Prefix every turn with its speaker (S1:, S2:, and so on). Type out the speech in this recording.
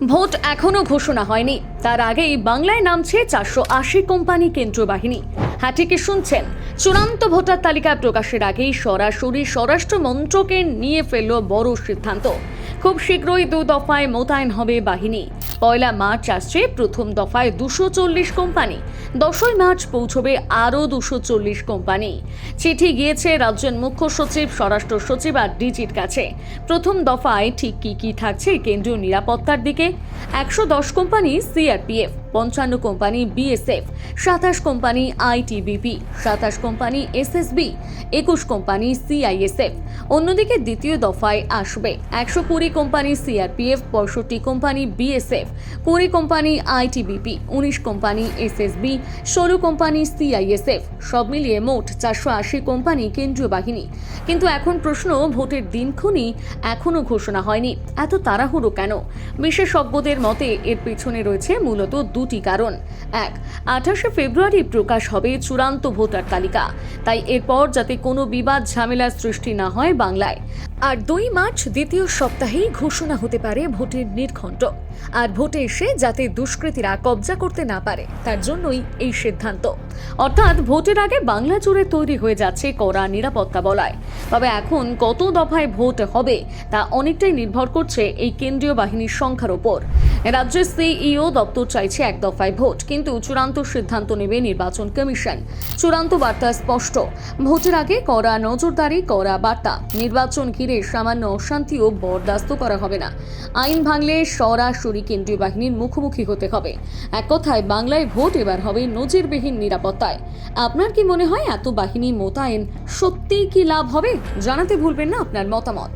S1: Vote এখনো ঘোষণা হয়নি, তার আগেই বাংলায় নামছে 480 কোম্পানি কেন্দ্রীয় বাহিনী। হ্যাঁ, ঠিকই শুনছেন, চূড়ান্ত ভোটার তালিকা প্রকাশের আগেই সরাসরি স্বরাষ্ট্র মন্ত্রকে নিয়ে ফেলল বড় সিদ্ধান্ত। খুব শীঘ্রই 2 দফায় মোতায়েন হবে বাহিনী। 1 মার্চ আসছে প্রথম দফায় 240 কোম্পানি, 10 মার্চ পৌঁছবে আরও 240 কোম্পানি। চিঠি গিয়েছে রাজ্যের মুখ্য সচিব, স্বরাষ্ট্র সচিব আর ডিজির কাছে। প্রথম দফায় ঠিক কি থাকছে কেন্দ্রীয় নিরাপত্তার দিকে। 110 company CRPF, 55 company BSF, 27 company ITBP, 27 company SSB, 21 company CISF. অন্যদিকে দ্বিতীয় দফায় আসবে 120 company CRPF, 65 company BSF, 20 company ITBP, 19 company SSB, 16 company CISF. সব মিলিয়ে মোট 480 কোম্পানি কেন্দ্রীয় বাহিনী। কিন্তু এখন প্রশ্ন, ভোটের দিনক্ষণই এখনো ঘোষণা হয়নি, এত তাড়াহুড়ো কেন? বিশেষজ্ঞদের মতে এর পেছনে রয়েছে মূলত দুটি কারণ। 1, 28 ফেব্রুয়ারি প্রকাশ হবে চূড়ান্ত ভোটার তালিকা, তাই এরপর যাতে কোনো বিবাদ ঝামেলার সৃষ্টি না হয় বাংলায়। আর 2 মার্চ দ্বিতীয় সপ্তাহেই ঘোষণা হতে পারে ভোটের নির্ঘণ্ট। আর ভোটে এসে যাতে দুষ্কৃতীরা কবজা করতে না পারে, তার জন্যই এই সিদ্ধান্ত। অর্থাৎ ভোটের আগে বাংলা জুড়ে তৈরি হয়ে যাচ্ছে কড়া নিরাপত্তা বলয়। তবে এখন কত দফায় ভোট হবে তা অনেকটাই নির্ভর করছে এই কেন্দ্রীয় বাহিনীর সংখ্যার ওপর। রাজ্যের সিইও দপ্তর চাইছে 1 দফায় ভোট, কিন্তু চূড়ান্ত সিদ্ধান্ত নেবে নির্বাচন কমিশন। চূড়ান্ত বার্তা স্পষ্ট, ভোটের আগে কড়া নজরদারি, কড়া বার্তা। নির্বাচন ঘিরে সামান্য অশান্তিও বরদাস্ত করা হবে না। আইন ভাঙলে সরাসরি কেন্দ্রীয় বাহিনীর মুখোমুখি হতে হবে। এক কথায় বাংলায় ভোট এবার হবে নজিরবিহীন নিরাপত্তায়। আপনার কি মনে হয় এত বাহিনী মোতায়েন সত্যিই কি লাভ হবে? জানাতে ভুলবেন না আপনার মতামত।